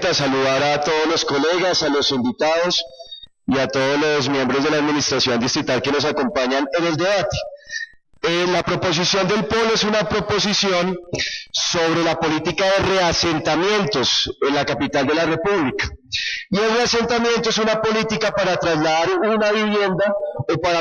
Presidenta, saludar a todos los colegas, a los invitados y a todos los miembros de la Administración Distrital que nos acompañan en el debate. La proposición del POL es una proposición sobre la política de reasentamientos en la capital de la República. Y el reasentamiento es una política para trasladar una vivienda, o para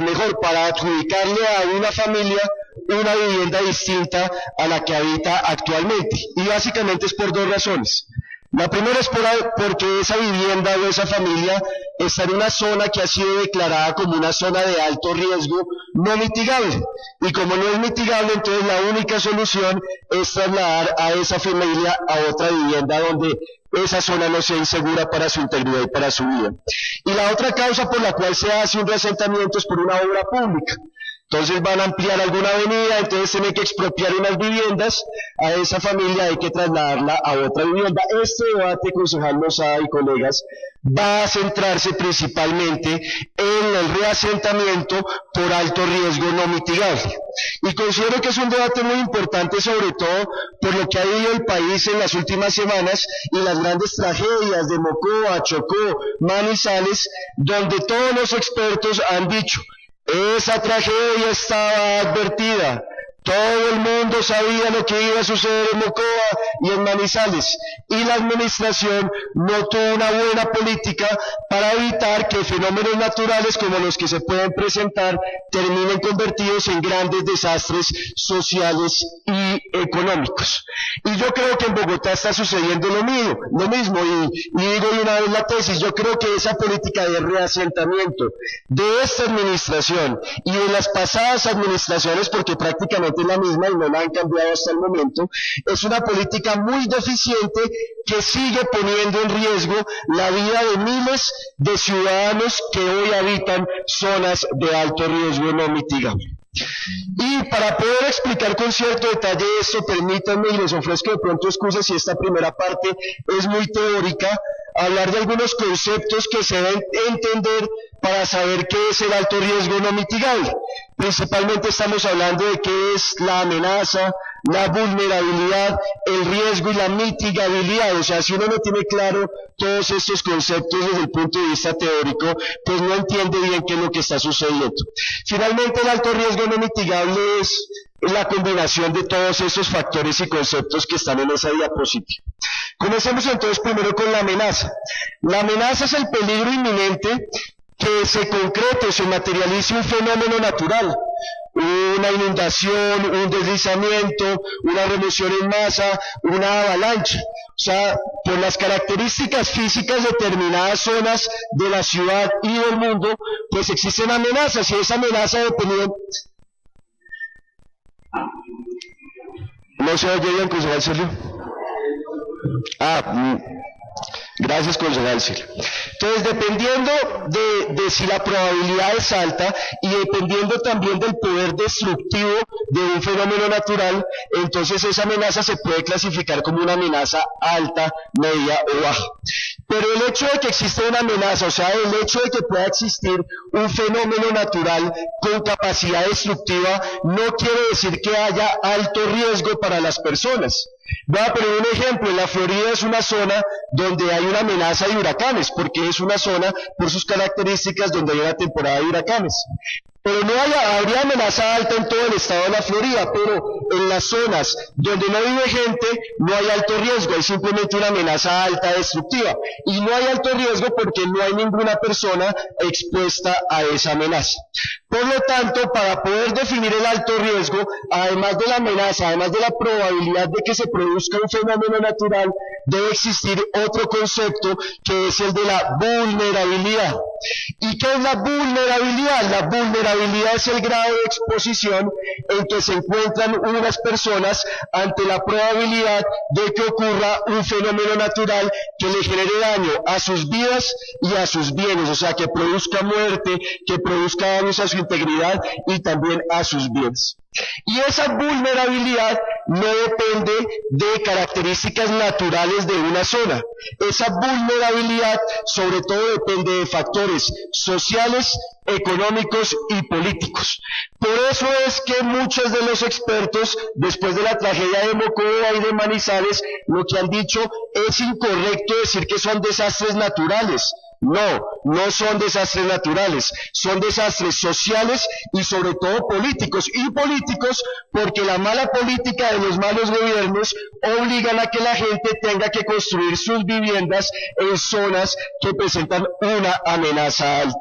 adjudicarle a una familia una vivienda distinta a la que habita actualmente. Y básicamente es por dos razones. La primera es porque esa vivienda o esa familia está en una zona que ha sido declarada como una zona de alto riesgo no mitigable. Y como no es mitigable, entonces la única solución es trasladar a esa familia a otra vivienda donde esa zona no sea insegura para su integridad y para su vida. Y la otra causa por la cual se hace un reasentamiento es por una obra pública. Entonces van a ampliar alguna avenida, entonces tienen que expropiar unas viviendas, a esa familia hay que trasladarla a otra vivienda. Este debate, concejal Lozada y colegas, va a centrarse principalmente en el reasentamiento por alto riesgo no mitigable. Y considero que es un debate muy importante, sobre todo por lo que ha vivido el país en las últimas semanas y las grandes tragedias de Mocoa, Chocó, Manizales, donde todos los expertos han dicho: esa tragedia estaba advertida, todo el mundo sabía lo que iba a suceder en Mocoa y en Manizales, y la administración no tuvo una buena política para evitar que fenómenos naturales como los que se pueden presentar terminen convertidos en grandes desastres sociales y económicos. Y yo creo que en Bogotá está sucediendo lo mismo, y digo de una vez la tesis: yo creo que esa política de reasentamiento de esta administración y de las pasadas administraciones, porque prácticamente es la misma y no la han cambiado hasta el momento, es una política muy deficiente que sigue poniendo en riesgo la vida de miles de ciudadanos que hoy habitan zonas de alto riesgo no mitigable. Y para poder explicar con cierto detalle esto, permítanme, y les ofrezco de pronto excusas si esta primera parte es muy teórica, hablar de algunos conceptos que se deben entender para saber qué es el alto riesgo no mitigable. Principalmente estamos hablando de qué es la amenaza, la vulnerabilidad, el riesgo y la mitigabilidad. O sea, si uno no tiene claro todos estos conceptos desde el punto de vista teórico, pues no entiende bien qué es lo que está sucediendo. Finalmente, el alto riesgo no mitigable es la combinación de todos esos factores y conceptos que están en esa diapositiva. Comencemos entonces primero con la amenaza. La amenaza es el peligro inminente que se concrete o se materialice un fenómeno natural, una inundación, un deslizamiento, una remoción en masa, una avalancha. O sea, por las características físicas de determinadas zonas de la ciudad y del mundo, pues existen amenazas, y esa amenaza dependiendo... ¿No se oye bien, concejal Sergio? Gracias, concejal Silvio. Entonces, dependiendo de si la probabilidad es alta y dependiendo también del poder destructivo de un fenómeno natural, entonces esa amenaza se puede clasificar como una amenaza alta, media o baja. Pero el hecho de que exista una amenaza, o sea, el hecho de que pueda existir un fenómeno natural con capacidad destructiva, no quiere decir que haya alto riesgo para las personas. Voy a poner un ejemplo: en la Florida es una zona donde hay una amenaza de huracanes, porque es una zona por sus características donde hay una temporada de huracanes. Pero habría amenaza alta en todo el estado de la Florida, pero en las zonas donde no vive gente no hay alto riesgo, hay simplemente una amenaza alta destructiva. Y no hay alto riesgo porque no hay ninguna persona expuesta a esa amenaza. Por lo tanto, para poder definir el alto riesgo, además de la amenaza, además de la probabilidad de que se produzca un fenómeno natural, debe existir otro concepto que es el de la vulnerabilidad. ¿Y qué es la vulnerabilidad? La vulnerabilidad es el grado de exposición en que se encuentran unas personas ante la probabilidad de que ocurra un fenómeno natural que le genere daño a sus vidas y a sus bienes, o sea, que produzca muerte, que produzca daños a su integridad y también a sus bienes. Y esa vulnerabilidad no depende de características naturales de una zona. Esa vulnerabilidad sobre todo depende de factores sociales, económicos y políticos. Por eso es que muchos de los expertos, después de la tragedia de Mocoa y de Manizales, lo que han dicho es incorrecto decir que son desastres naturales. No, no son desastres naturales, son desastres sociales y sobre todo políticos. Y políticos porque la mala política de los malos gobiernos obligan a que la gente tenga que construir sus viviendas en zonas que presentan una amenaza alta.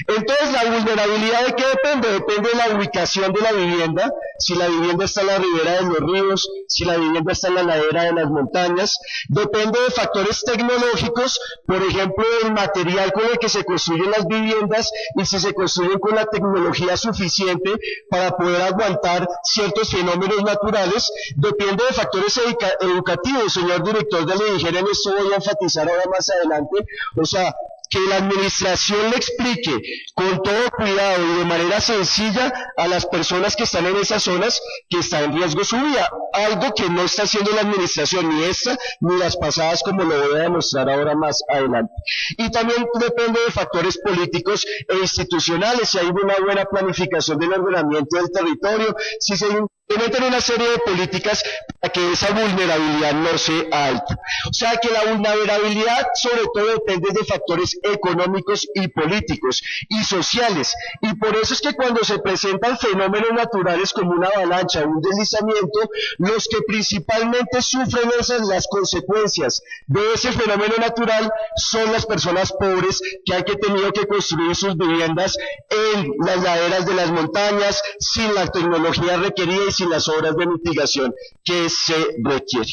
Entonces, ¿la vulnerabilidad de qué depende? Depende de la ubicación de la vivienda, si la vivienda está en la ribera de los ríos, si la vivienda está en la ladera de las montañas. Depende de factores tecnológicos, por ejemplo, el material con el que se construyen las viviendas y si se construyen con la tecnología suficiente para poder aguantar ciertos fenómenos naturales. Depende de factores educativos, señor director de la INGER, en esto voy a enfatizar ahora más adelante, o sea, que la administración le explique con todo cuidado y de manera sencilla a las personas que están en esas zonas que está en riesgo su vida, algo que no está haciendo la administración, ni esta ni las pasadas, como lo voy a demostrar ahora más adelante. Y también depende de factores políticos e institucionales, si hay una buena planificación del ordenamiento del territorio, si se implementan una serie de políticas para que esa vulnerabilidad no sea alta. O sea que la vulnerabilidad sobre todo depende de factores económicos y políticos y sociales. Y por eso es que cuando se presentan fenómenos naturales como una avalancha o un deslizamiento, los que principalmente sufren las consecuencias de ese fenómeno natural son las personas pobres que han tenido que construir sus viviendas en las laderas de las montañas, sin la tecnología requerida y sin las obras de mitigación que se requiere.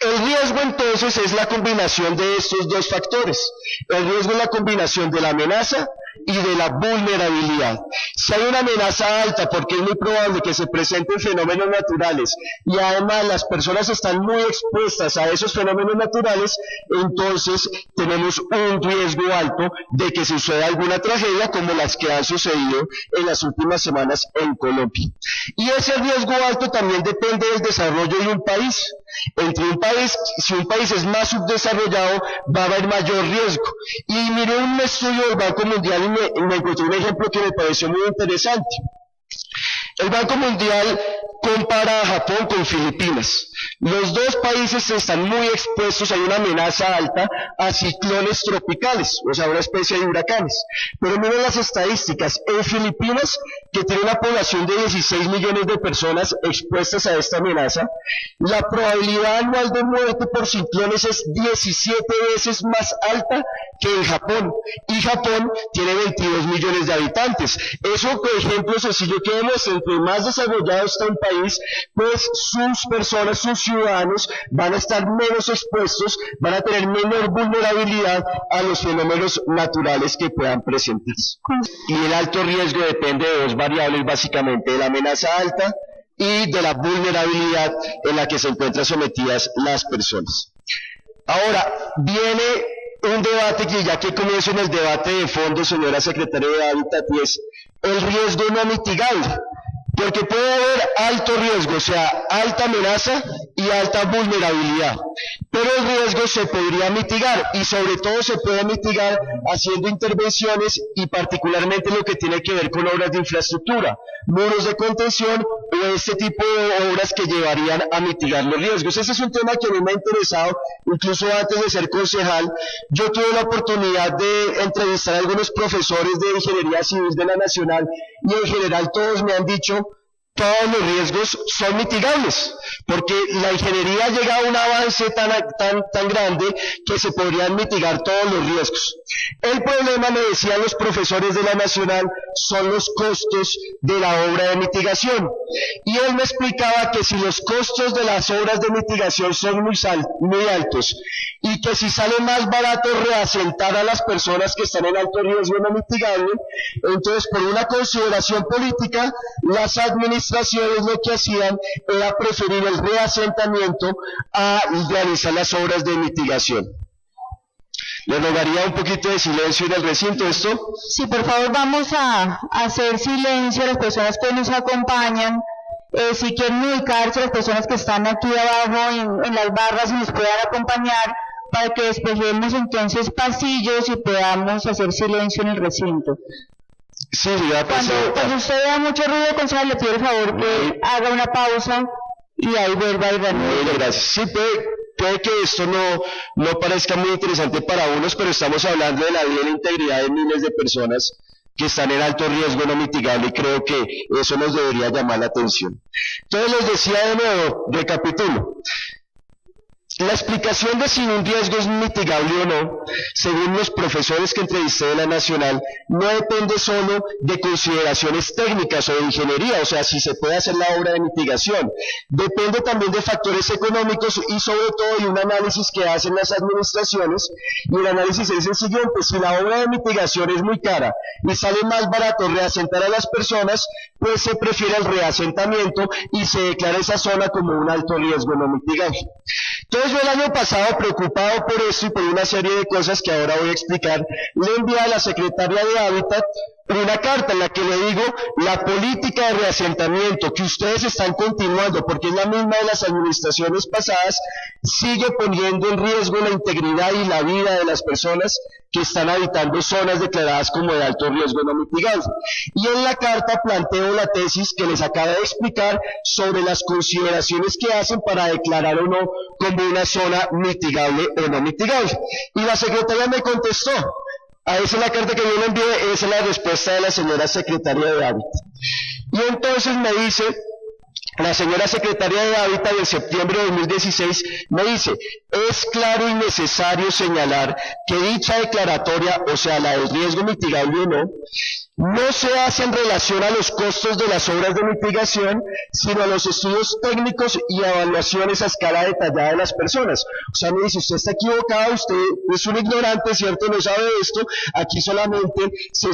El riesgo entonces es la combinación de estos dos factores. El riesgo es la combinación de la amenaza y de la vulnerabilidad. Si hay una amenaza alta, porque es muy probable que se presenten fenómenos naturales y además las personas están muy expuestas a esos fenómenos naturales, entonces tenemos un riesgo alto de que suceda alguna tragedia como las que han sucedido en las últimas semanas en Colombia. Y ese riesgo alto también depende del desarrollo de un país. Si un país es más subdesarrollado, va a haber mayor riesgo. Y miré un estudio del Banco Mundial y me encontré un ejemplo que me pareció muy interesante. El Banco Mundial compara a Japón con Filipinas. Los dos países están muy expuestos, hay una amenaza alta a ciclones tropicales, o sea, una especie de huracanes. Pero miren las estadísticas. En Filipinas, que tiene una población de 16 millones de personas expuestas a esta amenaza, la probabilidad anual de muerte por ciclones es 17 veces más alta que en Japón. Y Japón tiene 22 millones de habitantes. Eso, por ejemplo, sencillo que demuestra, entre más desarrollado está un país, pues sus personas, sus ciudadanos van a estar menos expuestos, van a tener menor vulnerabilidad a los fenómenos naturales que puedan presentarse. Y el alto riesgo depende de dos variables, básicamente, de la amenaza alta y de la vulnerabilidad en la que se encuentran sometidas las personas. Ahora, viene un debate que ya que comienzo en el debate de fondo, señora secretaria de Hábitat, y es el riesgo no mitigable. Porque puede haber alto riesgo, o sea, alta amenaza y alta vulnerabilidad. Pero el riesgo se podría mitigar y sobre todo se puede mitigar haciendo intervenciones y particularmente lo que tiene que ver con obras de infraestructura, muros de contención o este tipo de obras que llevarían a mitigar los riesgos. Ese es un tema que a mí me ha interesado, incluso antes de ser concejal. Yo tuve la oportunidad de entrevistar a algunos profesores de Ingeniería Civil de la Nacional y en general todos me han dicho todos los riesgos son mitigables, porque la ingeniería llega a un avance tan grande que se podrían mitigar todos los riesgos. El problema, me decían los profesores de la Nacional, son los costos de la obra de mitigación. Y él me explicaba que si los costos de las obras de mitigación son muy altos, y que si sale más barato reasentar a las personas que están en alto riesgo no mitigable, entonces por una consideración política, las administraciones lo que hacían era preferir el reasentamiento a realizar las obras de mitigación. Le rogaría un poquito de silencio en el recinto, ¿esto? Sí, por favor, vamos a hacer silencio a las personas que nos acompañan si quieren ubicarse las personas que están aquí abajo en las barras y nos puedan acompañar para que despejemos entonces pasillos y podamos hacer silencio en el recinto. Sí, ya cuando usted vea mucho ruido, concejal, le pido el favor que haga una pausa y ahí vuelva a ir. Muy gracias. Sí, puede que esto no parezca muy interesante para unos, pero estamos hablando de la vida y la integridad de miles de personas que están en alto riesgo no mitigable, y creo que eso nos debería llamar la atención. Entonces les decía de nuevo, recapitulo. La explicación de si un riesgo es mitigable o no, según los profesores que entrevisté de la Nacional, no depende solo de consideraciones técnicas o de ingeniería, o sea, si se puede hacer la obra de mitigación. Depende también de factores económicos y sobre todo de un análisis que hacen las administraciones, y el análisis es el siguiente: si la obra de mitigación es muy cara y sale más barato reasentar a las personas, pues se prefiere el reasentamiento y se declara esa zona como un alto riesgo no mitigable. Entonces yo el año pasado, preocupado por esto y por una serie de cosas que ahora voy a explicar, le envié a la secretaria de Hábitat una carta en la que le digo: la política de reasentamiento que ustedes están continuando, porque es la misma de las administraciones pasadas, sigue poniendo en riesgo la integridad y la vida de las personas que están habitando zonas declaradas como de alto riesgo no mitigable. Y en la carta planteo la tesis que les acabo de explicar sobre las consideraciones que hacen para declarar o no como una zona mitigable o no mitigable. Y la secretaria me contestó. Esa es la carta que yo le envié, esa es la respuesta de la señora secretaria de Hábitat. Y entonces me dice, la señora secretaria de Hábitat en septiembre de 2016 me dice: es claro y necesario señalar que dicha declaratoria, o sea, la del riesgo mitigable o no se hace en relación a los costos de las obras de mitigación, sino a los estudios técnicos y evaluaciones a escala detallada de las personas. O sea, me dice: usted está equivocado, usted es un ignorante, ¿cierto? No sabe esto. Aquí solamente se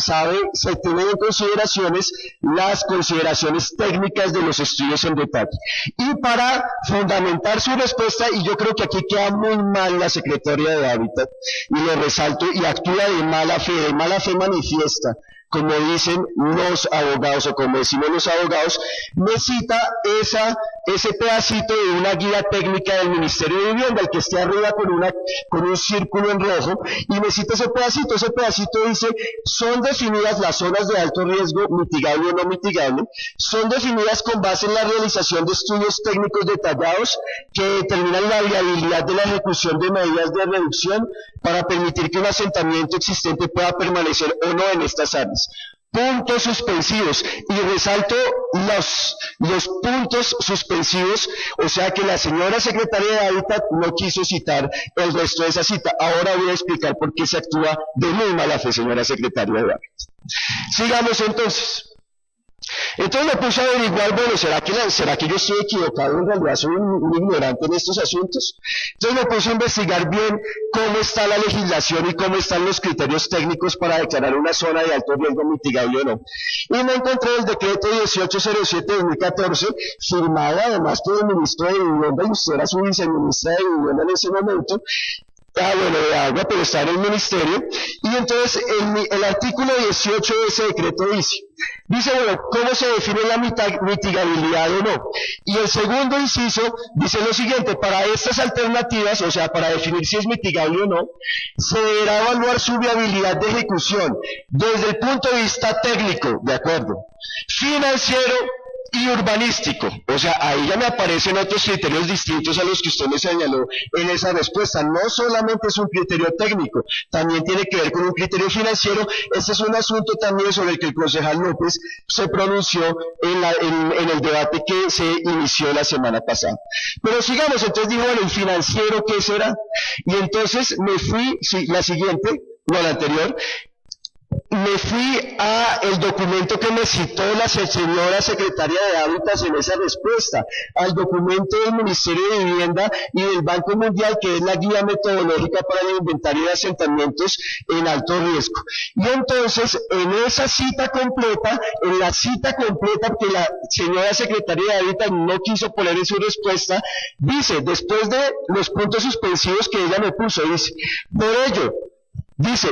tienen en consideraciones las consideraciones técnicas de los estudios en detalle. Y para fundamentar su respuesta, y yo creo que aquí queda muy mal la secretaria de Hábitat, y lo resalto, y actúa de mala fe manifiesta, como dicen los abogados, o como decimos los abogados, me cita ese pedacito de una guía técnica del Ministerio de Vivienda, el que esté arriba con un círculo en rojo, y me cita ese pedacito dice: son definidas las zonas de alto riesgo, mitigable o no mitigable, son definidas con base en la realización de estudios técnicos detallados que determinan la viabilidad de la ejecución de medidas de reducción para permitir que un asentamiento existente pueda permanecer o no en estas áreas. Puntos suspensivos, y resalto los puntos suspensivos, o sea que la señora secretaria de Hábitat no quiso citar el resto de esa cita. Ahora voy a explicar por qué se actúa de muy mala fe, señora secretaria de Hábitat. Sigamos entonces. Entonces me puse a averiguar, bueno, ¿será que yo estoy equivocado? En realidad soy un ignorante en estos asuntos. Entonces me puse a investigar bien cómo está la legislación y cómo están los criterios técnicos para declarar una zona de alto riesgo mitigable o no. Y me encontré el decreto 1807-2014, firmado además por el ministro de Vivienda, y usted era su viceministra de Vivienda en ese momento, de agua, pero está en el ministerio. Y entonces el artículo 18 de ese decreto dice, bueno, ¿cómo se define la mitigabilidad o no? Y el segundo inciso dice lo siguiente: para estas alternativas, o sea, para definir si es mitigable o no, se deberá evaluar su viabilidad de ejecución desde el punto de vista técnico, ¿de acuerdo?, financiero y urbanístico. O sea, ahí ya me aparecen otros criterios distintos a los que usted me señaló en esa respuesta. No solamente es un criterio técnico, también tiene que ver con un criterio financiero. Este es un asunto también sobre el que el concejal López se pronunció en el debate que se inició la semana pasada. Pero sigamos, entonces dijo, bueno, ¿el financiero qué será? Y entonces me fui, la anterior, me fui a el documento que me citó la señora secretaria de Hábitat en esa respuesta, al documento del Ministerio de Vivienda y del Banco Mundial, que es la guía metodológica para el inventario de asentamientos en alto riesgo. Y entonces, en esa cita completa, porque la señora secretaria de Hábitat no quiso poner en su respuesta, dice, después de los puntos suspensivos que ella me puso, dice, por ello, dice,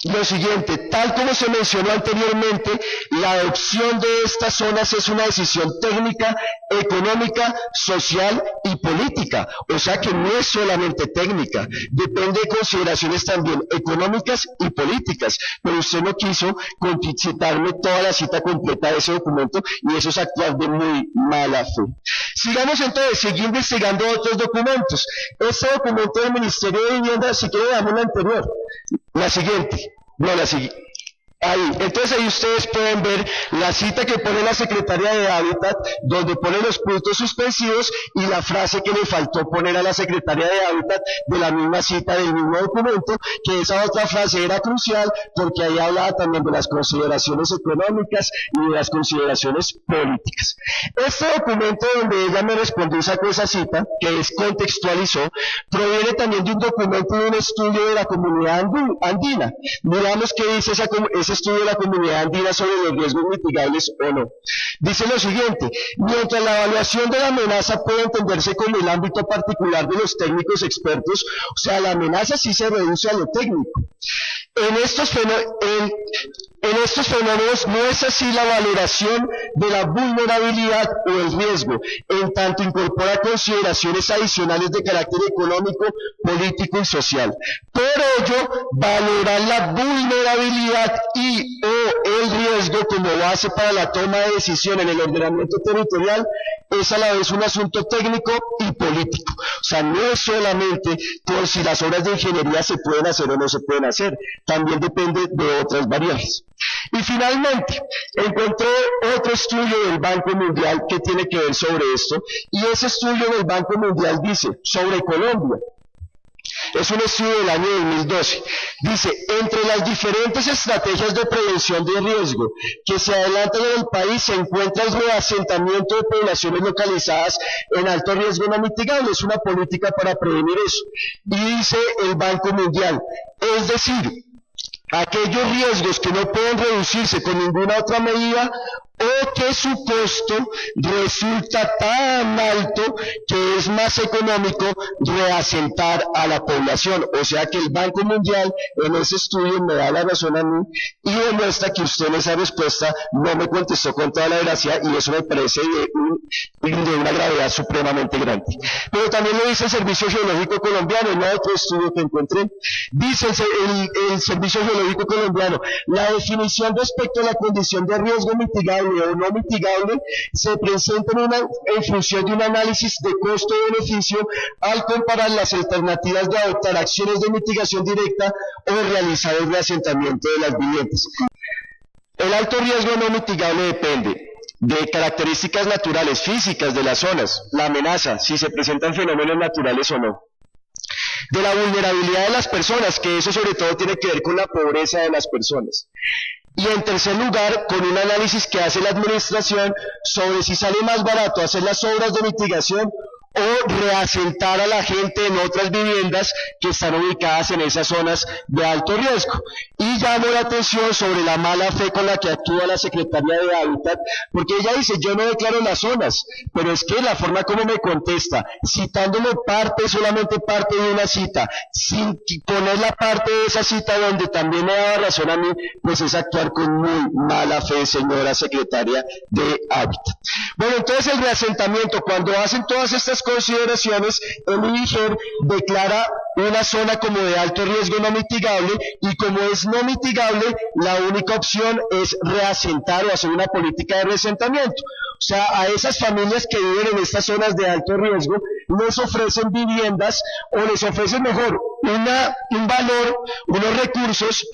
lo siguiente: tal como se mencionó anteriormente, la adopción de estas zonas es una decisión técnica, económica, social y política. O sea que no es solamente técnica, depende de consideraciones también económicas y políticas. Pero usted no quiso citarme toda la cita completa de ese documento, y eso es actuar de muy mala fe. Sigamos entonces, seguir investigando otros documentos. Este documento del Ministerio de Vivienda, si quiere damos la anterior, la siguiente, no la siguiente. Ahí, entonces ahí ustedes pueden ver la cita que pone la Secretaría de Hábitat, donde pone los puntos suspensivos y la frase que le faltó poner a la Secretaría de Hábitat de la misma cita del mismo documento, que esa otra frase era crucial porque ahí hablaba también de las consideraciones económicas y de las consideraciones políticas. Este documento donde ella me respondió y sacó esa cita, que contextualizó, proviene también de un documento de un estudio de la comunidad andina. Miramos qué dice ese estudio de la comunidad andina sobre los riesgos mitigables o no. Dice lo siguiente: mientras la evaluación de la amenaza puede entenderse como el ámbito particular de los técnicos expertos, o sea, la amenaza sí se reduce a lo técnico. En estos fenómenos no es así la valoración de la vulnerabilidad o el riesgo, en tanto incorpora consideraciones adicionales de carácter económico, político y social. Por ello, valorar la vulnerabilidad y o el riesgo como base para la toma de decisión en el ordenamiento territorial es a la vez un asunto técnico y político. O sea, no es solamente por si las obras de ingeniería se pueden hacer o no se pueden hacer, también depende de otras variables. Y finalmente, encontré otro estudio del Banco Mundial que tiene que ver sobre esto, y ese estudio del Banco Mundial dice sobre Colombia. Es un estudio del año 2012. Dice: entre las diferentes estrategias de prevención de riesgo que se adelantan en el país se encuentra el reasentamiento de poblaciones localizadas en alto riesgo no mitigable. Es una política para prevenir eso. Y dice el Banco Mundial, es decir, aquellos riesgos que no pueden reducirse con ninguna otra medida o que su costo resulta tan alto que es más económico reasentar a la población. O sea que el Banco Mundial en ese estudio me da la razón a mí y demuestra que usted en esa respuesta no me contestó con toda la veracidad, y eso me parece de una gravedad supremamente grande. Pero también lo dice el Servicio Geológico Colombiano en otro estudio que encontré. Dice el Servicio Geológico Colombiano: la definición respecto a la condición de riesgo mitigable o no mitigable se presenta en función de un análisis de costo-beneficio al comparar las alternativas de adoptar acciones de mitigación directa o realizar el reasentamiento de las viviendas. El alto riesgo no mitigable depende de características naturales, físicas de las zonas, la amenaza, si se presentan fenómenos naturales o no, de la vulnerabilidad de las personas, que eso sobre todo tiene que ver con la pobreza de las personas. Y en tercer lugar, con un análisis que hace la administración sobre si sale más barato hacer las obras de mitigación o reasentar a la gente en otras viviendas que están ubicadas en esas zonas de alto riesgo. Y llamo la atención sobre la mala fe con la que actúa la Secretaría de Hábitat, porque ella dice: yo no declaro las zonas, pero es que la forma como me contesta, citándome solamente parte de una cita, sin poner la parte de esa cita donde también me daba razón a mí, pues es actuar con muy mala fe, señora Secretaria de Hábitat. Bueno, entonces el reasentamiento, cuando hacen todas estas consideraciones, el INIGER declara una zona como de alto riesgo no mitigable, y como es no mitigable, la única opción es reasentar o hacer una política de reasentamiento. O sea, a esas familias que viven en estas zonas de alto riesgo les ofrecen viviendas, o les ofrecen mejor un valor, unos recursos,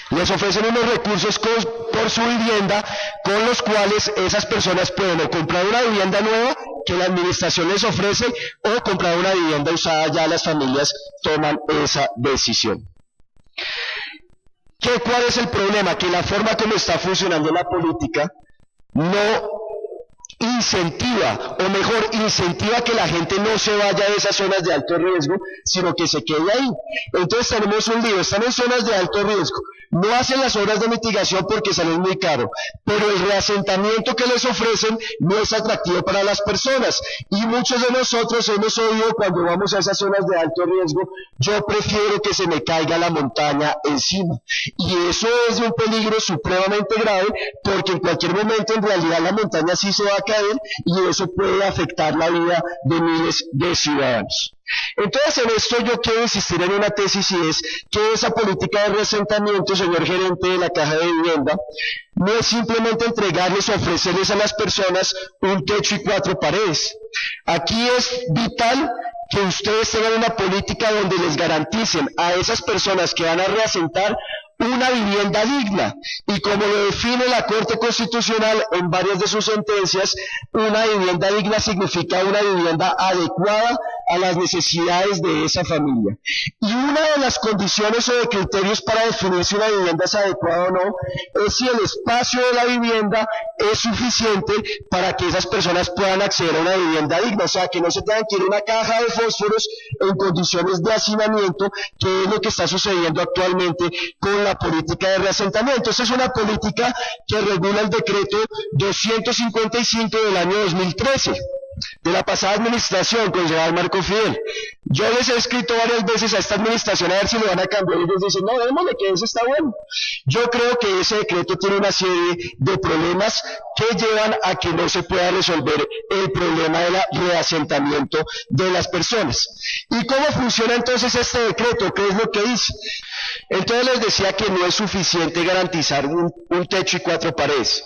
les ofrecen unos recursos por su vivienda, con los cuales esas personas pueden o comprar una vivienda nueva que la administración les ofrece, o comprar una vivienda usada. Ya las familias toman esa decisión. ¿Cuál es el problema? Que la forma como está funcionando la política no incentiva, o mejor, incentiva que la gente no se vaya de esas zonas de alto riesgo, sino que se quede ahí. Entonces tenemos un lío, están en zonas de alto riesgo, no hacen las obras de mitigación porque salen muy caro, pero el reasentamiento que les ofrecen no es atractivo para las personas, y muchos de nosotros hemos oído cuando vamos a esas zonas de alto riesgo: yo prefiero que se me caiga la montaña encima, y eso es de un peligro supremamente grave, porque en cualquier momento en realidad la montaña sí se va a caer, y eso puede afectar la vida de miles de ciudadanos. Entonces, en esto yo quiero insistir en una tesis, y es que esa política de reasentamiento, señor gerente de la Caja de Vivienda, no es simplemente entregarles o ofrecerles a las personas un techo y 4 paredes. Aquí es vital que ustedes tengan una política donde les garanticen a esas personas que van a reasentar una vivienda digna, y como lo define la Corte Constitucional en varias de sus sentencias, una vivienda digna significa una vivienda adecuada a las necesidades de esa familia. Y una de las condiciones o de criterios para definir si una vivienda es adecuada o no, es si el espacio de la vivienda es suficiente para que esas personas puedan acceder a una vivienda digna, o sea, que no se tengan que ir a una caja de fósforos en condiciones de hacinamiento, que es lo que está sucediendo actualmente con la política de reasentamiento. Esta es una política que regula el decreto 255 del año 2013, de la pasada administración, concejal Marco Fidel. Yo les he escrito varias veces a esta administración a ver si lo van a cambiar, y ellos dicen: no, démosle, que eso está bueno. Yo creo que ese decreto tiene una serie de problemas que llevan a que no se pueda resolver el problema del reasentamiento de las personas. ¿Y cómo funciona entonces este decreto? ¿Qué es lo que dice? Entonces les decía que no es suficiente garantizar un techo y 4 paredes.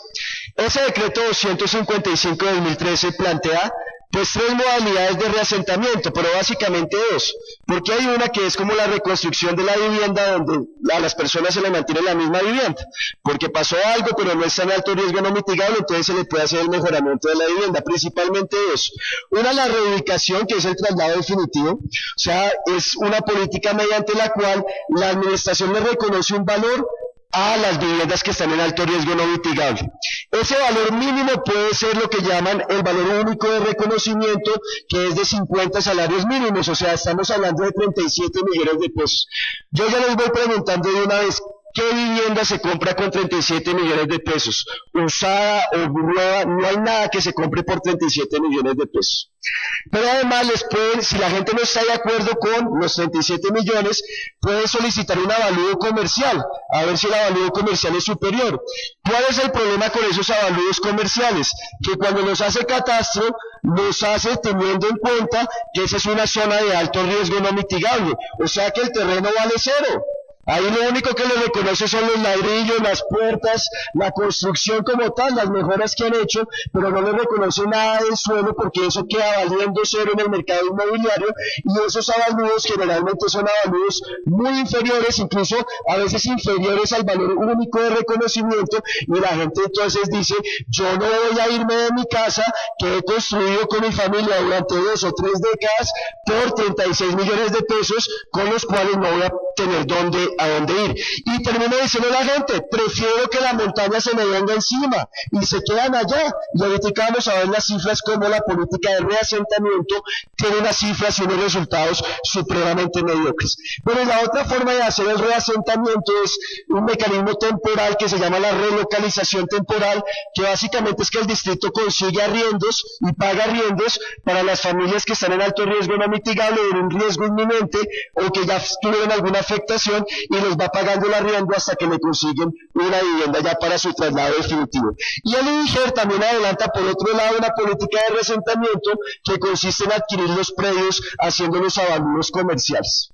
Ese decreto 255 de 2013 plantea pues 3 modalidades de reasentamiento, pero básicamente 2, porque hay una que es como la reconstrucción de la vivienda, donde a las personas se les mantiene la misma vivienda, porque pasó algo pero no está en alto riesgo no mitigable, entonces se le puede hacer el mejoramiento de la vivienda, principalmente 2. Una, la reubicación, que es el traslado definitivo, o sea, es una política mediante la cual la administración le reconoce un valor a las viviendas que están en alto riesgo no mitigable. Ese valor mínimo puede ser lo que llaman el valor único de reconocimiento, que es de 50 salarios mínimos, o sea, estamos hablando de 37 millones de pesos. Yo ya les voy preguntando de una vez: ¿qué vivienda se compra con 37 millones de pesos? Usada o nueva, no hay nada que se compre por 37 millones de pesos. Pero además les pueden, si la gente no está de acuerdo con los 37 millones, pueden solicitar un avalúo comercial, a ver si el avalúo comercial es superior. ¿Cuál es el problema con esos avalúos comerciales? Que cuando los hace Catastro, los hace teniendo en cuenta que esa es una zona de alto riesgo no mitigable, o sea que el terreno vale 0. Ahí lo único que le reconoce son los ladrillos, las puertas, la construcción como tal, las mejoras que han hecho, pero no le reconoce nada del suelo, porque eso queda valiendo 0 en el mercado inmobiliario, y esos avalúos generalmente son avalúos muy inferiores, incluso a veces inferiores al valor único de reconocimiento, y la gente entonces dice: yo no voy a irme de mi casa que he construido con mi familia durante 2 o 3 décadas por 36 millones de pesos, con los cuales no voy a tener a dónde ir. Y termina diciendo la gente: prefiero que la montaña se me venga encima, y se quedan allá. Y ahorita vamos a ver las cifras, como la política de reasentamiento tiene unas cifras y unos resultados supremamente mediocres. Pero la otra forma de hacer el reasentamiento es un mecanismo temporal que se llama la relocalización temporal, que básicamente es que el distrito consigue arriendos y paga arriendos para las familias que están en alto riesgo no mitigable, en un riesgo inminente, o que ya tuvieron alguna afectación, y les va pagando el arriendo hasta que le consiguen una vivienda ya para su traslado definitivo. Y el INGER también adelanta, por otro lado, una política de reasentamiento que consiste en adquirir los predios haciendo los avalúos comerciales.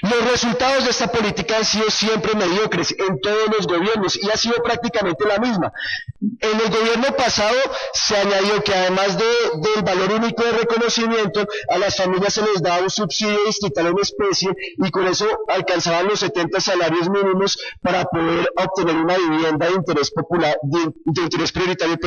Los resultados de esta política han sido siempre mediocres en todos los gobiernos, y ha sido prácticamente la misma. En el gobierno pasado se añadió que además del valor único de reconocimiento, a las familias se les daba un subsidio distrital en especie, y con eso alcanzaban los 70 salarios mínimos para poder obtener una vivienda de interés popular, de interés prioritario,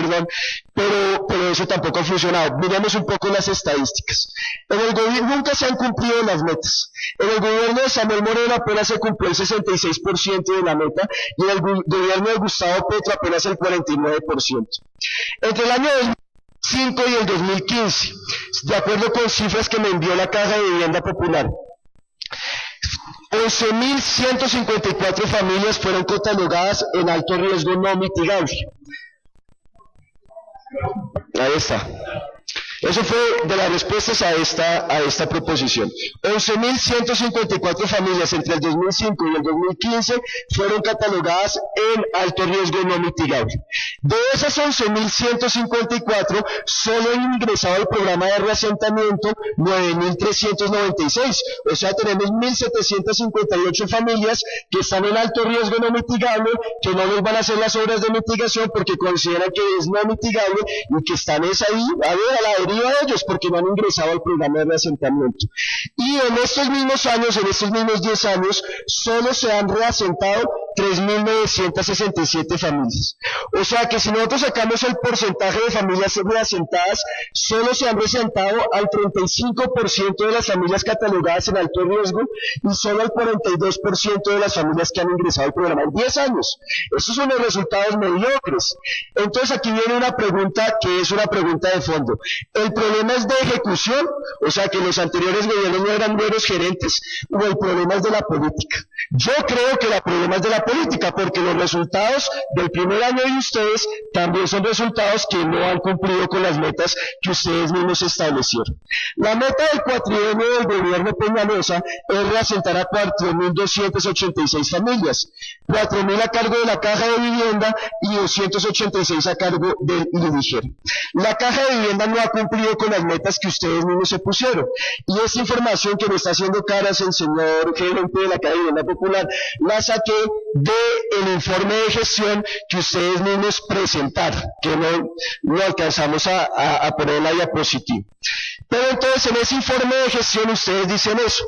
pero eso tampoco ha funcionado. Miremos un poco las estadísticas. En el gobierno nunca se han cumplido las metas. En el gobierno de Samuel Moreno apenas se cumplió el 66% de la meta, y en el gobierno de Gustavo Petro apenas el 49%. Entre el año 2005 y el 2015, de acuerdo con cifras que me envió la Caja de Vivienda Popular, 11.154 familias fueron catalogadas en alto riesgo no mitigable. Ahí está. Eso fue de las respuestas a esta proposición. 11.154 familias entre el 2005 y el 2015 fueron catalogadas en alto riesgo no mitigable. De esas 11.154, solo han ingresado al programa de reasentamiento 9.396. O sea, tenemos 1.758 familias que están en alto riesgo no mitigable, que no les van a hacer las obras de mitigación porque consideran que es no mitigable y que están ahí a la deriva de ellos porque no han ingresado al programa de reasentamiento. Y en estos mismos años, en estos mismos 10 años, solo se han reasentado 3.967 familias. O sea que si nosotros sacamos el porcentaje de familias reasentadas, solo se han reasentado al 35% de las familias catalogadas en alto riesgo y solo al 42% de las familias que han ingresado al programa en 10 años. Esos son los resultados mediocres. Entonces aquí viene una pregunta que es una pregunta de fondo. ¿El problema es de ejecución? O sea que los anteriores gobiernos no eran buenos gerentes, o el problema es de la política. Yo creo que el problema es de la política, porque los resultados del primer año de ustedes también son resultados que no han cumplido con las metas que ustedes mismos establecieron. La meta del cuatrienio del gobierno Peñalosa es reasentar a 4.286 familias, 4.000 a cargo de la Caja de Vivienda y 286 a cargo del IDIGER. La Caja de Vivienda no ha cumplido con las metas que ustedes mismos se pusieron, y esta información que me está haciendo caras el señor gerente de la Caja de Vivienda Popular la saqué del informe de gestión que ustedes mismos presentaron, que no alcanzamos a poner en la diapositiva. Pero entonces en ese informe de gestión ustedes dicen eso,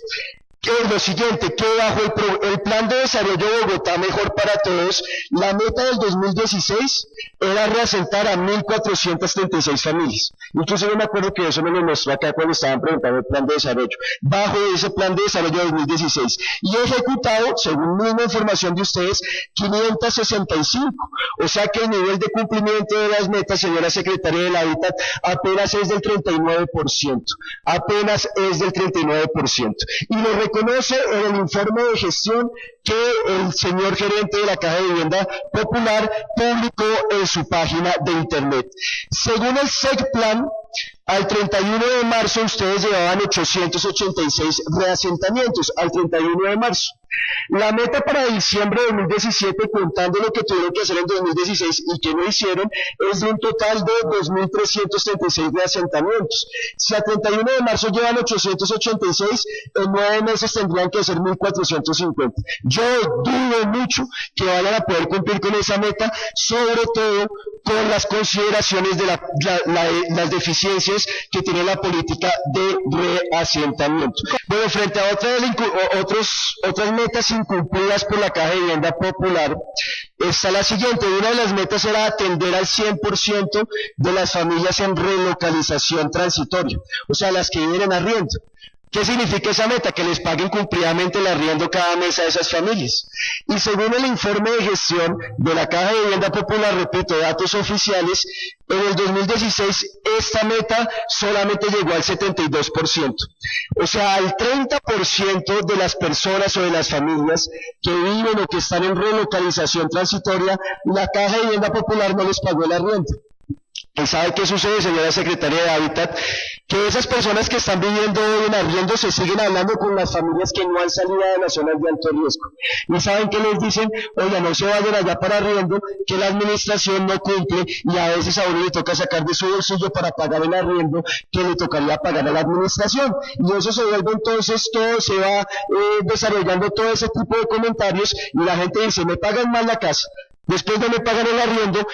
que es lo siguiente, que bajo el Plan de Desarrollo de Bogotá Mejor para Todos, la meta del 2016 era reasentar a 1.436 familias. Incluso yo me acuerdo que eso me lo mostró acá cuando estaban presentando el Plan de Desarrollo, bajo ese Plan de Desarrollo 2016. Y ejecutado, según misma información de ustedes, 565. O sea que el nivel de cumplimiento de las metas, señora secretaria del Hábitat, apenas es del 39%. Apenas es del 39%. Y lo reconoce en el informe de gestión que el señor gerente de la Caja de Vivienda Popular publicó en su página de internet. Según el SECPLAN, al 31 de marzo ustedes llevaban 886 reasentamientos, al 31 de marzo. La meta para diciembre de 2017, contando lo que tuvieron que hacer en 2016 y que no hicieron, es de un total de 2.336 reasentamientos. Si a 31 de marzo llevan 886, en 9 meses tendrían que ser 1.450. Yo dudo mucho que vayan a poder cumplir con esa meta, sobre todo con las consideraciones de las deficiencias que tiene la política de reasentamiento. Bueno, frente a otras metas incumplidas por la Caja de Vivienda Popular, está la siguiente. Una de las metas era atender al 100% de las familias en relocalización transitoria, o sea, las que viven en arriendo. ¿Qué significa esa meta? Que les paguen cumplidamente el arriendo cada mes a esas familias. Y según el informe de gestión de la Caja de Vivienda Popular, repito, datos oficiales, en el 2016 esta meta solamente llegó al 72%. O sea, al 30% de las personas o de las familias que viven o que están en relocalización transitoria, la Caja de Vivienda Popular no les pagó el arriendo. ¿Y sabe qué sucede, señora secretaria de Hábitat? Que esas personas que están viviendo hoy en arriendo se siguen hablando con las familias que no han salido de las zonas de alto riesgo. Y saben que les dicen, oiga, no se vayan allá para arriendo, que la administración no cumple, y a veces a uno le toca sacar de su bolsillo para pagar el arriendo que le tocaría pagar a la administración. Y eso se vuelve entonces todo, se va desarrollando todo ese tipo de comentarios, y la gente dice, me pagan mal la casa. Después de me pagan el arriendo,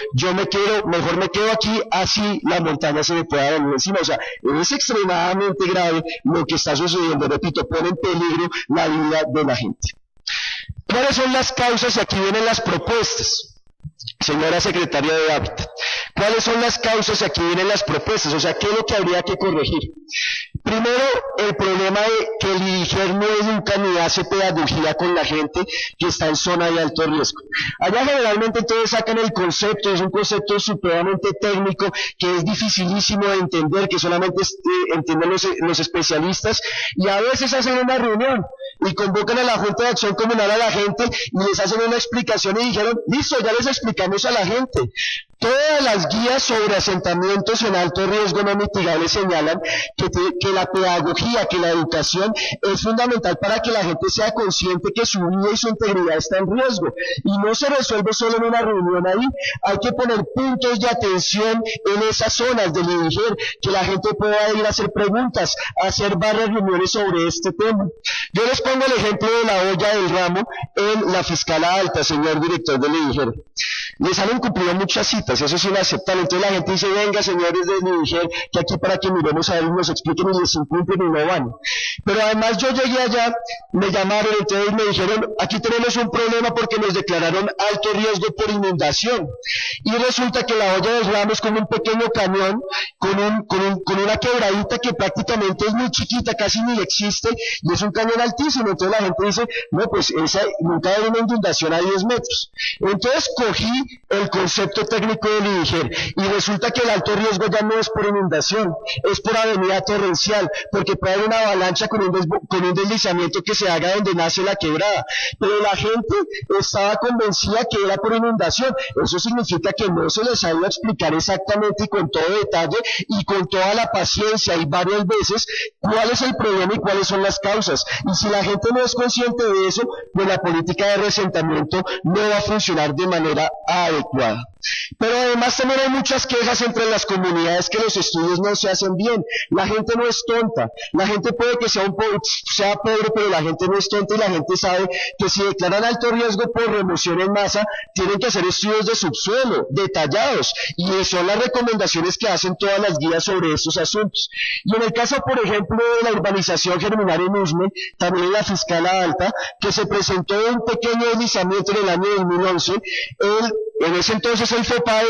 mejor me quedo aquí, así la montaña se me pueda venir encima. O sea, es extremadamente grave lo que está sucediendo. Repito, pone en peligro la vida de la gente. ¿Cuáles son las causas? Y aquí vienen las propuestas, señora secretaria de Hábitat. ¿Cuáles son las causas? Y aquí vienen las propuestas. O sea, ¿qué es lo que habría que corregir? Primero, el problema de que el IDIGER no educa ni hace pedagogía con la gente que está en zona de alto riesgo. Allá generalmente todos sacan el concepto, es un concepto supremamente técnico que es dificilísimo de entender, que solamente entienden los especialistas, y a veces hacen una reunión y convocan a la Junta de Acción Comunal a la gente y les hacen una explicación y dijeron, listo, ya les explicamos a la gente. Todas las guías sobre asentamientos en alto riesgo no mitigables señalan que la pedagogía, que la educación es fundamental para que la gente sea consciente que su vida y su integridad está en riesgo. Y no se resuelve solo en una reunión ahí, hay que poner puntos de atención en esas zonas del IDIGER, que la gente pueda ir a hacer preguntas, a hacer varias reuniones sobre este tema. Yo les pongo el ejemplo de la olla del ramo en la Fiscalía Alta, señor director del IDIGER. Les han incumplido muchas citas, eso es inaceptable. Entonces la gente dice, venga señores del IDIGER, que aquí para que miremos a ver y nos expliquen y les incumplen y no van. Pero además yo llegué allá, me llamaron, entonces me dijeron, aquí tenemos un problema porque nos declararon alto riesgo por inundación. Y resulta que la olla del ramo es como un pequeño cañón, con una quebradita que prácticamente es muy chiquita, casi ni existe, y es un cañón altísimo. Entonces la gente dice, no, pues nunca hay una inundación a 10 metros. Entonces cogí el concepto técnico del IDIGER y resulta que el alto riesgo ya no es por inundación, es por avenida torrencial, porque puede haber una avalancha con un deslizamiento que se haga donde nace la quebrada, pero la gente estaba convencida que era por inundación. Eso significa que no se les ha ido a explicar exactamente y con todo detalle y con toda la paciencia y varias veces cuál es el problema y cuáles son las causas. Y si la gente no es consciente de eso, pues la política de reasentamiento no va a funcionar de manera adecuada. Pero además también hay muchas quejas entre las comunidades que los estudios no se hacen bien. La gente no es tonta, la gente puede que sea pobre, pero la gente no es tonta y la gente sabe que si declaran alto riesgo por remoción en masa, tienen que hacer estudios de subsuelo, detallados, y son las recomendaciones que hacen todas las guías sobre estos asuntos. Y en el caso, por ejemplo, de la urbanización Germinar en Usme, también en la Fiscalía Alta, que se presentó un pequeño deslizamiento en el año 2011, en ese entonces el FOPAE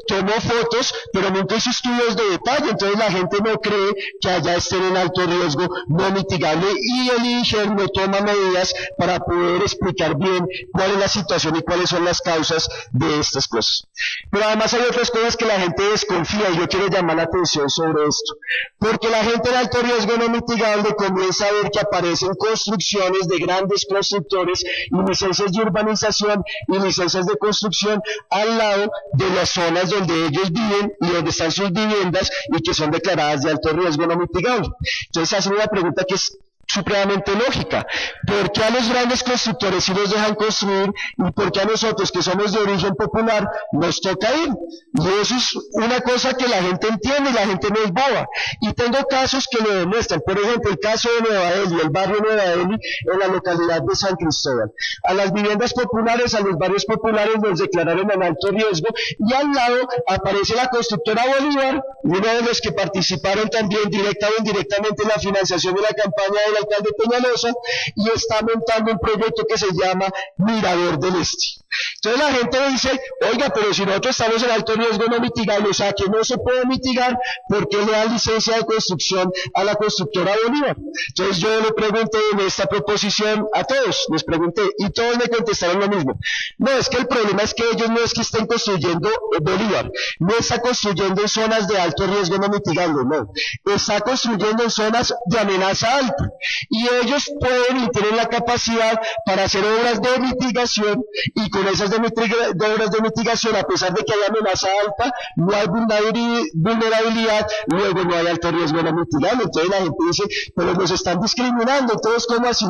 tomó fotos, pero nunca hizo estudios de detalle, entonces la gente no cree que allá estén en alto riesgo no mitigable y el IDIGER no toma medidas para poder explicar bien cuál es la situación y cuáles son las causas de estas cosas. Pero además hay otras cosas que la gente desconfía y yo quiero llamar la atención sobre esto, porque la gente en alto riesgo no mitigable comienza a ver que aparecen construcciones de grandes constructores y licencias de urbanización y licencias de construcción al lado de las zonas donde ellos viven y donde están sus viviendas y que son declaradas de alto riesgo no mitigable. Entonces hacen una pregunta que es supremamente lógica. ¿Por qué a los grandes constructores sí los dejan construir y por qué a nosotros que somos de origen popular nos toca ir? Y eso es una cosa que la gente entiende y la gente no es boba. Y tengo casos que lo demuestran. Por ejemplo, el caso de Nueva Delhi, el barrio Nueva Delhi en la localidad de San Cristóbal. A las viviendas populares, a los barrios populares los declararon en alto riesgo y al lado aparece la constructora Bolívar, uno de los que participaron también directa o indirectamente en la financiación de la campaña del alcalde Peñalosa y está montando un proyecto que se llama Mirador del Este. Entonces la gente dice, oiga, pero si nosotros estamos en alto riesgo no mitigable, o sea que no se puede mitigar, ¿por qué le dan licencia de construcción a la constructora Bolívar? Entonces yo le pregunté en esta proposición a todos, les pregunté, y todos me contestaron lo mismo. No, es que el problema es que ellos no es que estén construyendo Bolívar, no está construyendo en zonas de alto riesgo no mitigable, no, está construyendo en zonas de amenaza alta, y ellos pueden y tienen la capacidad para hacer obras de mitigación, y con esas obras de mitigación, a pesar de que hay amenaza alta, no hay vulnerabilidad, luego no hay alto riesgo no mitigable. Entonces la gente dice, pero nos están discriminando, entonces ¿cómo así?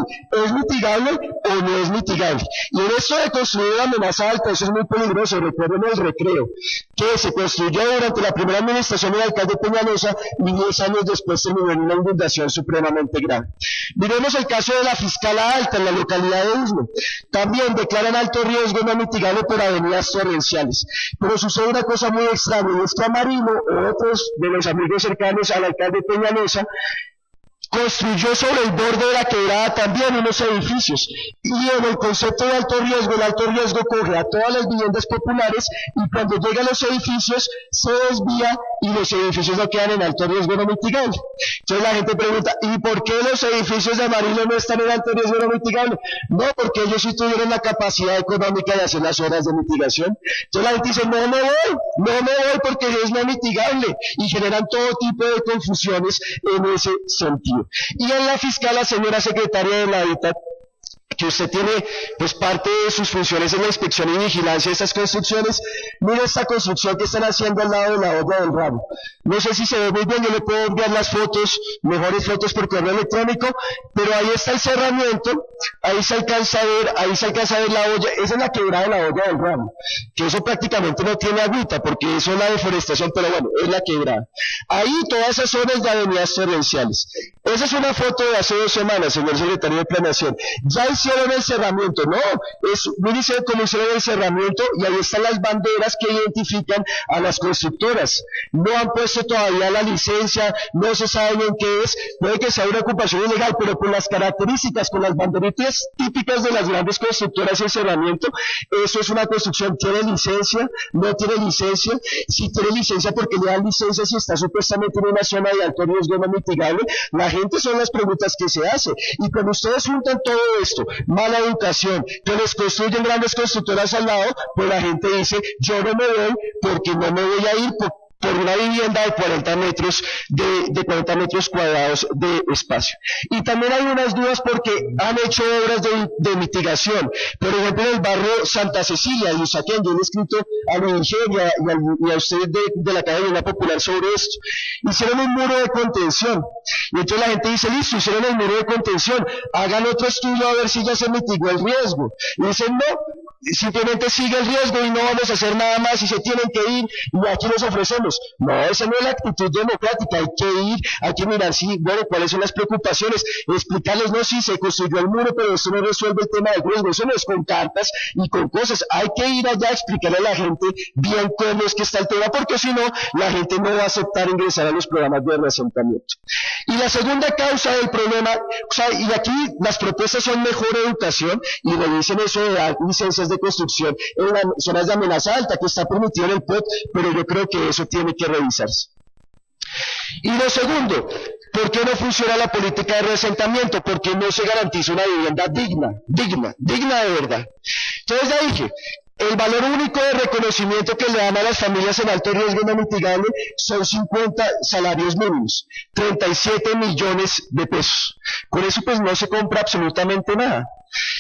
¿Es mitigable o no es mitigable? Y en esto de construir una amenaza alta, eso es muy peligroso. Recuerden el Recreo, que se construyó durante la primera administración del alcalde Peñalosa y 10 años después terminó en una inundación supremamente grave. Miremos el caso de la Fiscalía Alta en la localidad de Usme. También declaran alto riesgo no mitigable por avenidas torrenciales. Pero sucede una cosa muy extraña, y es que a Marino o otros de los amigos cercanos al alcalde Peñalosa construyó sobre el borde de la quebrada también unos edificios, y en el concepto de alto riesgo coge a todas las viviendas populares, y cuando llega a los edificios se desvía y los edificios no quedan en alto riesgo no mitigable. Entonces la gente pregunta, ¿y por qué los edificios de Amarillo no están en alto riesgo no mitigable? No, porque ellos sí tuvieron la capacidad económica de hacer las obras de mitigación. Entonces la gente dice, no me voy porque es no mitigable, y generan todo tipo de confusiones en ese sentido. Y en la fiscal, la señora secretaria del Hábitat, que usted tiene pues parte de sus funciones en la inspección y vigilancia de estas construcciones. Mire esta construcción que están haciendo al lado de la olla del Ramo. No sé si se ve muy bien, yo le puedo enviar las fotos, mejores fotos por correo electrónico, pero ahí está el cerramiento, ahí se alcanza a ver la olla, esa es la quebrada de la olla del Ramo, que eso prácticamente no tiene agüita, porque eso es la deforestación, pero bueno, es la quebrada. Ahí todas esas zonas de avenidas torrenciales. Esa es una foto de hace 2 semanas, señor secretario de Planeación. Ya hicieron el cerramiento, no, mírense cómo hicieron el cerramiento, y ahí están las banderas que identifican a las constructoras. No han puesto todavía la licencia, no se sabe bien qué es, puede que sea una ocupación ilegal, pero con las características, con las banderitas típicas de las grandes constructoras y el cerramiento, eso es una construcción. ¿Tiene licencia? ¿No tiene licencia? Si tiene licencia, ¿por qué le dan licencia si está supuestamente en una zona de alto riesgo no mitigable? La gente son las preguntas que se hace, y cuando ustedes juntan todo esto, mala educación, que les construyen grandes constructoras al lado, pues la gente dice, yo no me voy porque no me voy a ir por una vivienda de 40 metros de 40 metros cuadrados de espacio. Y también hay unas dudas porque han hecho obras de mitigación. Por ejemplo, en el barrio Santa Cecilia, en Usaquén, yo le he escrito a la Ingeniería y a usted de la Caja de Vivienda Popular sobre esto. Hicieron un muro de contención. Y entonces la gente dice, listo, hicieron el muro de contención, hagan otro estudio a ver si ya se mitigó el riesgo. Y dicen, no, simplemente sigue el riesgo y no vamos a hacer nada más y se tienen que ir y aquí los ofrecemos. No, esa no es la actitud democrática, hay que ir, hay que mirar cuáles son las preocupaciones, explicarles, no, sí, se construyó el muro, pero eso no resuelve el tema del riesgo, eso no es con cartas y con cosas, hay que ir allá a explicarle a la gente bien cómo es que está el tema, porque si no, la gente no va a aceptar ingresar a los programas de reasentamiento. Y la segunda causa del problema, y aquí las propuestas son mejor educación, y le dicen eso de dar licencias de construcción en las zonas de amenaza alta, que está permitido en el POT, pero yo creo que eso tiene que revisarse. Y lo segundo, ¿por qué no funciona la política de reasentamiento? Porque no se garantiza una vivienda digna de verdad. Entonces ya dije, el valor único de reconocimiento que le dan a las familias en alto riesgo no mitigable son 50 salarios mínimos, 37 millones de pesos. Con eso pues no se compra absolutamente nada.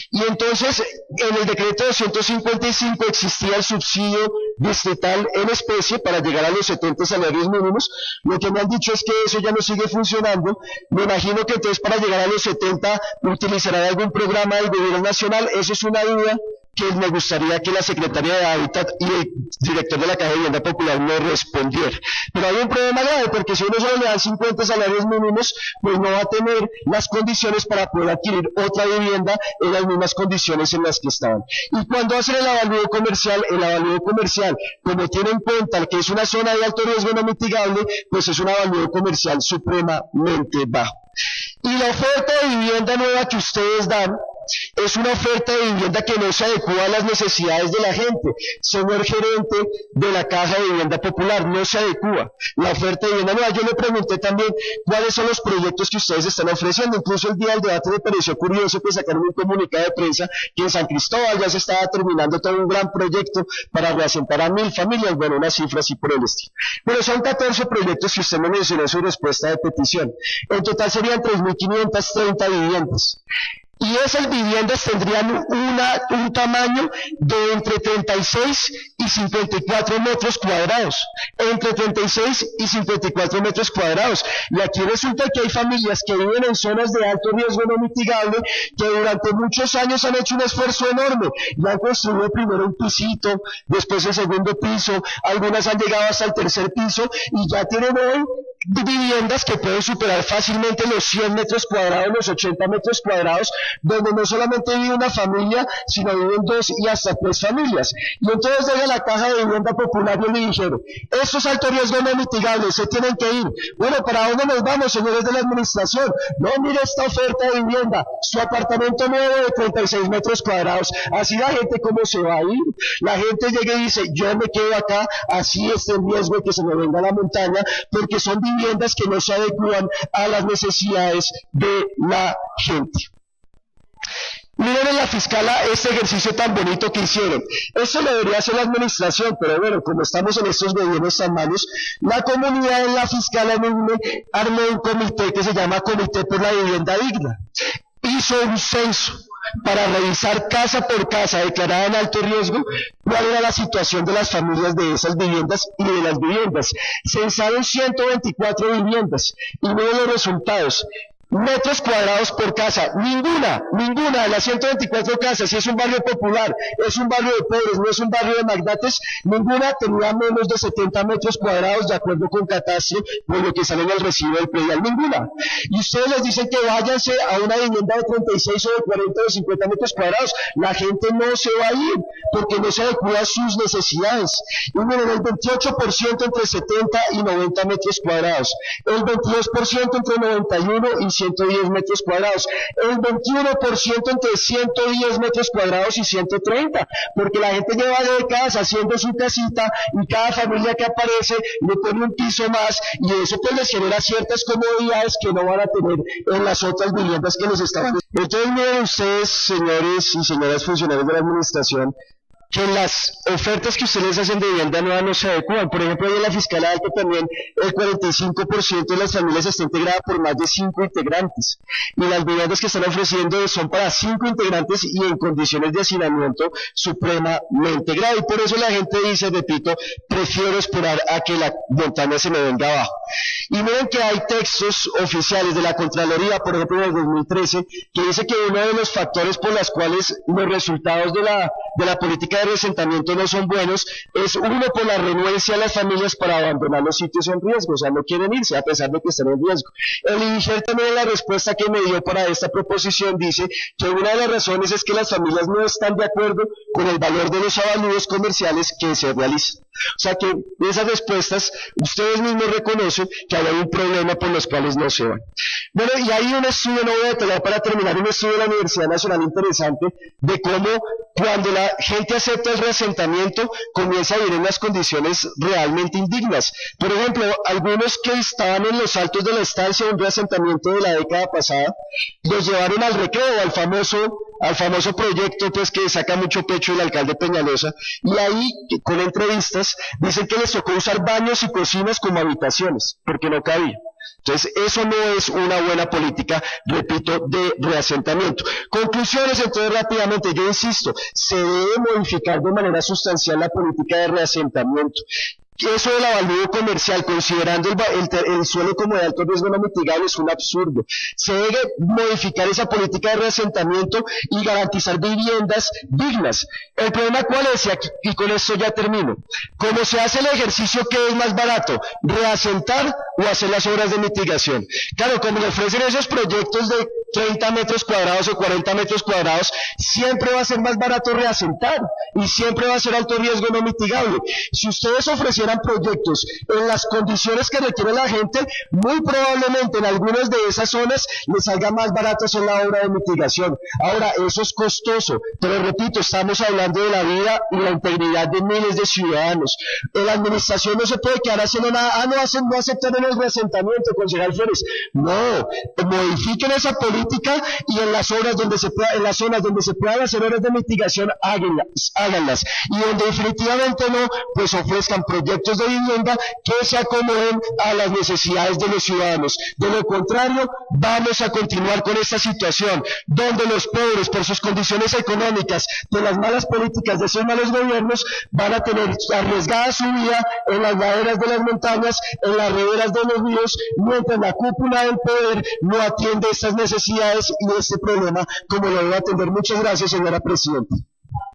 Y entonces, en el decreto 255 existía el subsidio distrital en especie para llegar a los 70 salarios mínimos. Lo que me han dicho es que eso ya no sigue funcionando. Me imagino que entonces para llegar a los 70 utilizarán algún programa del gobierno nacional. Eso es una duda que me gustaría que la Secretaría de Hábitat y el director de la Caja de Vivienda Popular me respondiera. Pero hay un problema grave, porque si uno solo le dan 50 salarios mínimos, pues no va a tener las condiciones para poder adquirir otra vivienda en las mismas condiciones en las que estaban. Y cuando hacen el avalúo comercial, como tiene en cuenta que es una zona de alto riesgo no mitigable, pues es un avalúo comercial supremamente bajo. Y la oferta de vivienda nueva que ustedes dan es una oferta de vivienda que no se adecua a las necesidades de la gente. Señor gerente de la Caja de Vivienda Popular, no se adecua la oferta de vivienda nueva. Yo le pregunté también cuáles son los proyectos que ustedes están ofreciendo. Incluso el día del debate me pareció curioso que sacaron un comunicado de prensa que en San Cristóbal ya se estaba terminando todo un gran proyecto para reasentar a 1000 familias, bueno, una cifra así por el estilo. Pero son 14 proyectos que usted me mencionó en su respuesta de petición. En total serían 3.530 viviendas. Y esas viviendas tendrían un tamaño de entre 36 y 54 metros cuadrados. Entre 36 y 54 metros cuadrados. Y aquí resulta que hay familias que viven en zonas de alto riesgo no mitigable, que durante muchos años han hecho un esfuerzo enorme. Y han construido primero un pisito, después el segundo piso, algunas han llegado hasta el tercer piso, y ya tienen hoy viviendas que pueden superar fácilmente los 100 metros cuadrados, los 80 metros cuadrados, donde no solamente vive una familia, sino viven 2 y hasta 3 familias. Y entonces llega la Caja de Vivienda Popular y le dijeron, estos altos riesgos no mitigables se tienen que ir. Bueno, ¿para dónde nos vamos, señores de la administración? No, mire esta oferta de vivienda, su apartamento nuevo de 36 metros cuadrados. Así la gente, ¿cómo se va a ir? La gente llega y dice, yo me quedo acá, así está el riesgo de que se me venga a la montaña, porque son viviendas que no se adecuan a las necesidades de la gente. Miren en la fiscala este ejercicio tan bonito que hicieron. Esto lo debería hacer la administración, pero bueno, como estamos en estos gobiernos tan malos, la comunidad en la fiscala armó un comité que se llama Comité por la Vivienda Digna. Hizo un censo para revisar casa por casa declarada en alto riesgo cuál era la situación de las familias de esas viviendas y de las viviendas. Censaron 124 viviendas y miren los resultados. Metros cuadrados por casa, ninguna de las 124 casas, si es un barrio popular, es un barrio de pobres, no es un barrio de magnates, ninguna tenía menos de 70 metros cuadrados de acuerdo con Catastro, por lo que sale en el recibo del predial, ninguna. Y ustedes les dicen que váyanse a una vivienda de 36 o de 40 o de 50 metros cuadrados, la gente no se va a ir, porque no se adecua a sus necesidades. Y miren, el 28% entre 70 y 90 metros cuadrados, el 22% entre 91 y 110 metros cuadrados, el 21% entre 110 metros cuadrados y 130, porque la gente lleva décadas haciendo su casita y cada familia que aparece le pone un piso más y eso pues les genera ciertas comodidades que no van a tener en las otras viviendas que les estaban. Entonces miren ustedes, señores y señoras funcionarios de la administración, que las ofertas que ustedes hacen de vivienda nueva no se adecuan. Por ejemplo, ahí en la Fiscalía Alta también el 45% de las familias está integrada por más de 5 integrantes. Y las viviendas que están ofreciendo son para 5 integrantes y en condiciones de hacinamiento supremamente grave. Y por eso la gente dice, repito, prefiero esperar a que la montaña se me venga abajo. Y miren que hay textos oficiales de la Contraloría, por ejemplo en el 2013, que dice que uno de los factores por los cuales los resultados de la política de reasentamiento no son buenos, es uno por la renuencia de las familias para abandonar los sitios en riesgo, o sea, no quieren irse a pesar de que están en riesgo. El INGER también en la respuesta que me dio para esta proposición dice que una de las razones es que las familias no están de acuerdo con el valor de los avalúos comerciales que se realizan. O sea que en esas respuestas ustedes mismos reconocen que hay un problema por los cuales no se van. Bueno, y hay un estudio, no voy a detallar para terminar, un estudio de la Universidad Nacional interesante de cómo cuando la gente acepta el reasentamiento comienza a vivir en unas condiciones realmente indignas. Por ejemplo, algunos que estaban en los altos de la estancia de un reasentamiento de la década pasada, los llevaron al Recreo, al famoso proyecto pues que saca mucho pecho el alcalde Peñalosa, y ahí con entrevistas dicen que les tocó usar baños y cocinas como habitaciones, porque no cabía. Entonces, eso no es una buena política, repito, de reasentamiento. Conclusiones, entonces, rápidamente, yo insisto, se debe modificar de manera sustancial la política de reasentamiento. Eso del avalúo comercial, considerando el suelo como de alto riesgo no mitigable, es un absurdo. Se debe modificar esa política de reasentamiento y garantizar viviendas dignas. El problema cuál es, y con esto ya termino. ¿Cómo se hace el ejercicio, que es más barato? ¿Reasentar o hacer las obras de mitigación? Claro, como le ofrecen esos proyectos de 30 metros cuadrados o 40 metros cuadrados, siempre va a ser más barato reasentar y siempre va a ser alto riesgo no mitigable. Si ustedes ofrecieran proyectos en las condiciones que requiere la gente, muy probablemente en algunas de esas zonas les salga más barato hacer la obra de mitigación. Ahora, eso es costoso, pero repito, estamos hablando de la vida y la integridad de miles de ciudadanos. La administración no se puede quedar haciendo nada, no aceptaron el reasentamiento, concejal Flores. No, modifiquen esa política y en las zonas donde se puedan hacer obras de mitigación, háganlas. Y donde definitivamente no, pues ofrezcan proyectos de vivienda que se acomoden a las necesidades de los ciudadanos. De lo contrario, vamos a continuar con esta situación, donde los pobres, por sus condiciones económicas, de las malas políticas de esos malos gobiernos, van a tener arriesgada su vida en las laderas de las montañas, en las riberas de los ríos, mientras la cúpula del poder no atiende estas necesidades y este problema como lo debe atender. Muchas gracias, señora Presidenta.